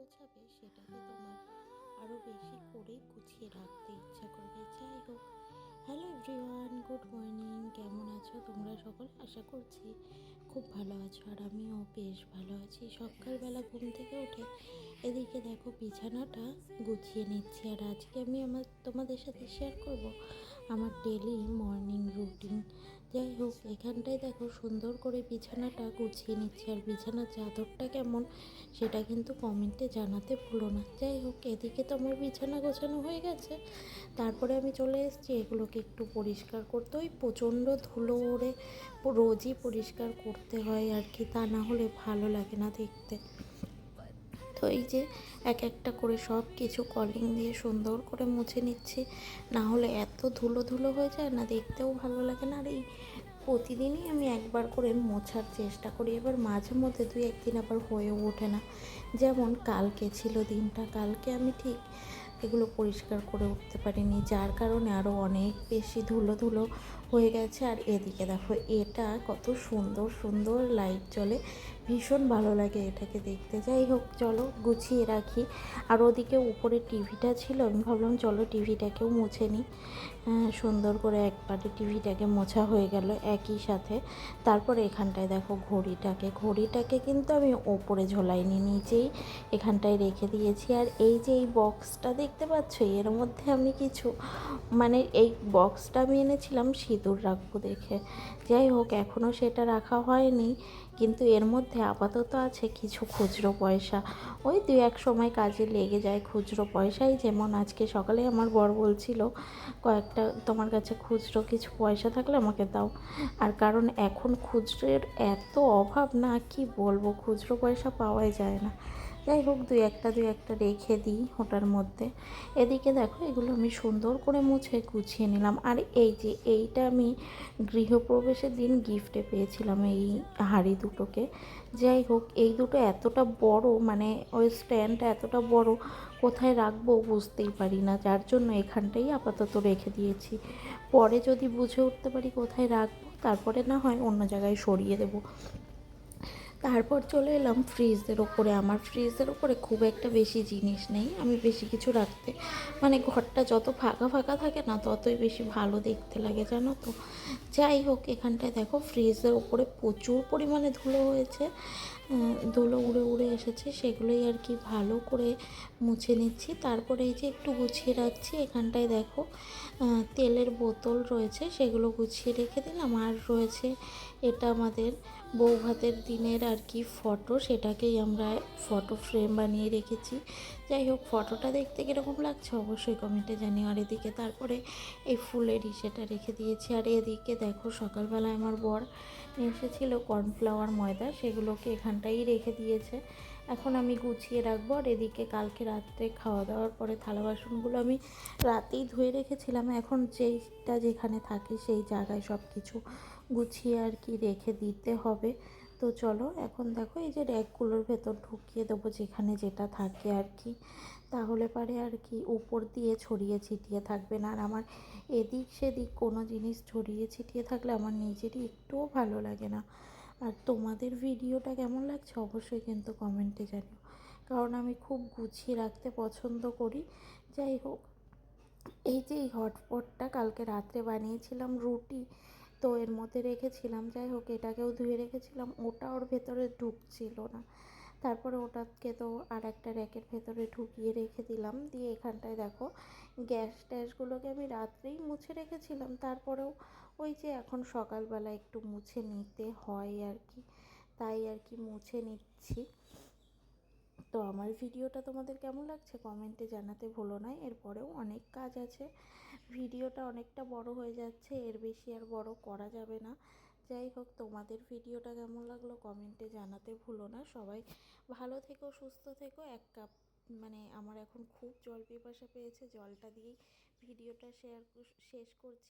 গোছাবে সেটাকে তোমার আরও বেশি করেই গুছিয়ে রাখতে ইচ্ছা করবে। যাই হোক, হ্যালো এভরিওয়ান, গুড মর্নিং। কেমন আছো তোমরা সকলে? আশা করছি খুব ভালো আছো, আর আমিও বেশ ভালো আছি। সকালবেলা ঘুম থেকে উঠে এদিকে দেখো বিছানাটা গুছিয়ে নিচ্ছি, আর আজকে আমি তোমাদের সাথে শেয়ার করব আমার ডেলি মর্নিং রুটিন। যাই হোক, এখানটায় দেখো সুন্দর করে বিছানাটা গুছিয়ে নিচ্ছি, আর বিছানার চাদরটা কেমন সেটা কিন্তু কমেন্টে জানাতে ভুলো না। যাই হোক, এদিকে তো আমার বিছানা গোছানো হয়ে গেছে, তারপরে আমি চলে এসেছি এগুলোকে একটু পরিষ্কার করতে। ওই প্রচণ্ড ধুলো ওড়ে রোজই পরিষ্কার করতে হয় আর কি, তা না হলে ভালো লাগে না দেখতে। তো এই যে এক একটা করে সব কিছু কলিং দিয়ে সুন্দর করে মুছে নিচ্ছি, না হলে এত ধুলো ধুলো হয়ে যায় না, দেখতেও ভালো লাগে না। আর এই প্রতিদিনই আমি একবার করে মোছার চেষ্টা করি, এবার মাঝে মধ্যে দুই একদিন আবার হয়েও ওঠে না। যেমন কালকে ছিল দিনটা, কালকে আমি ঠিক এগুলো পরিষ্কার করে উঠতে পারিনি, যার কারণে আরও অনেক বেশি ধুলো ধুলো হয়ে গেছে। আর এদিকে দেখো, এটা কত সুন্দর সুন্দর লাইট জ্বলে, ভীষণ ভালো লাগে এটাকে দেখতে। যাই হোক, চলো গুছিয়ে রাখি। আর ওদিকে উপরে টিভিটা ছিল, আমি ভাবলাম চলো টিভিটাকেও মুছে নিই। সুন্দর করে একবারে টিভিটাকে মোছা হয়ে গেল একই সাথে। তারপরে এখানটায় দেখো ঘড়িটাকে কিন্তু আমি ওপরে ঝোলাইনি, নিচেই এখানটায় রেখে দিয়েছি। আর এই যে এই বক্সটা দেখতে পাচ্ছ, এর মধ্যে আমি কিছু এই বক্সটা আমি এনেছিলাম সিঁদুর রাখবো দেখে। যাই হোক, এখনও সেটা রাখা হয়নি, কিন্তু এর মধ্যে আপাতত আছে কিছু খুচরো পয়সা। ওই দুই এক সময় কাজে লেগে যায় খুচরো পয়সাই। যেমন আজকে সকালে আমার বর বলছিল, কয়েকটা তোমার কাছে খুচরো কিছু পয়সা থাকলে আমাকে দাও। আর কারণ এখন খুচরোর এত অভাব, না কি বলবো, খুচরো পয়সা পাওয়াই যায় না। যাই হোক, দুই একটা রেখে দিই ওটার মধ্যে। এদিকে দেখো, এগুলো আমি সুন্দর করে মুছে গুছিয়ে নিলাম। আর এই যে এইটা আমি গৃহপ্রবেশের দিন গিফটে পেয়েছিলাম, এই হাঁড়ি দুটোকে। যাই হোক, এই দুটো এতটা বড়, ওই স্ট্যান্ডটা এতটা বড়, কোথায় রাখবো বুঝতেই পারি না, যার জন্য এখানটাই আপাতত রেখে দিয়েছি। পরে যদি বুঝে উঠতে পারি কোথায় রাখবো, তারপরে না হয় অন্য জায়গায় সরিয়ে দেবো। তারপর চলে এলাম ফ্রিজের ওপরে। আমার ফ্রিজের ওপরে খুব একটা বেশি জিনিস নেই, আমি বেশি কিছু রাখতে ঘরটা যত ফাঁকা ফাঁকা থাকে না, ততই বেশি ভালো দেখতে লাগে, জানো তো। যাই হোক, এখানটায় দেখো ফ্রিজের ওপরে প্রচুর পরিমাণে ধুলো হয়েছে, ধুলো উড়ে উড়ে এসেছে, সেগুলোই আর কি ভালো করে মুছে নিচ্ছি। তারপরে এই যে একটু গুছিয়ে রাখছি, এখানটায় দেখো তেলের বোতল রয়েছে, সেগুলো গুছিয়ে রেখে দিলাম। আর রয়েছে এটা আমাদের বৌভাতের দিনের আর কি ফটো, সেটাকেই আমরা ফটো ফ্রেম বানিয়ে রেখেছি। যাই হোক, ফটোটা দেখতে কীরকম লাগছে অবশ্যই কমেন্টে জানিও। আর এদিকে তারপরে এই ফুলেরই সেটা রেখে দিয়েছি। আর এদিকে দেখো, সকালবেলায় আমার বর এসেছিলো কর্নফ্লাওয়ার ময়দা, সেগুলোকে এখানটাই রেখে দিয়েছে। এখন আমি গুছিয়ে রাখবো। আর এদিকে কালকে রাত্রে খাওয়া দাওয়ার পরে থালা বাসনগুলো আমি রাতেই ধুয়ে রেখেছিলাম, এখন যেইটা যেখানে থাকে সেই জায়গায় সব কিছু গুছিয়ে আর কি রেখে দিতে হবে। তো চলো, এখন দেখো এই যে র্যাকগুলোর ভেতর ঢুকিয়ে দেবো যেখানে যেটা থাকে আর কি, তাহলে পারে আর কি উপর দিয়ে ছড়িয়ে ছিটিয়ে থাকবে না। আর আমার এদিক সেদিক কোনো জিনিস ছড়িয়ে ছিটিয়ে থাকলে আমার নিজেরই একটুও ভালো লাগে না। আর তোমাদের ভিডিওটা কেমন লাগছে অবশ্যই কিন্তু কমেন্টে জানিও, কারণ আমি খুব গুছিয়ে রাখতে পছন্দ করি। যাই হোক, এই যে এই হটপটটা কালকে রাত্রে বানিয়েছিলাম রুটি, তো এর মধ্যে রেখেছিলাম। যাই হোক, এটাকেও ধুয়ে রেখেছিলাম, ওটা ওর ভেতরে ঢুকছিল না। তারপরে ওটাকে তো আর একটা র্যাকের ভেতরে ঢুকিয়ে রেখে দিলাম। দিয়ে এখানটায় দেখো গ্যাস ট্যাসগুলোকে আমি রাত্রেই মুছে রেখেছিলাম, তারপরেও ওই যে এখন সকালবেলা একটু মুছে নিতে হয় আর কি, তাই আর কি মুছে নিচ্ছি। তো আমার ভিডিওটা তোমাদের কেমন লাগছে কমেন্টে জানাতে ভুলো না। এরপরেও অনেক কাজ আছে, ভিডিওটা অনেকটা বড় হয়ে যাচ্ছে, এর বেশি আর বড় করা যাবে না। যাই হোক, তোমাদের ভিডিওটা কেমন লাগলো কমেন্টে জানাতে ভুলো না। সবাই ভালো থেকো, সুস্থ থেকো। এক কাপ আমার এখন খুব জল পিপাসা পেয়েছে, জলটা দিয়েই ভিডিওটা শেষ করছি।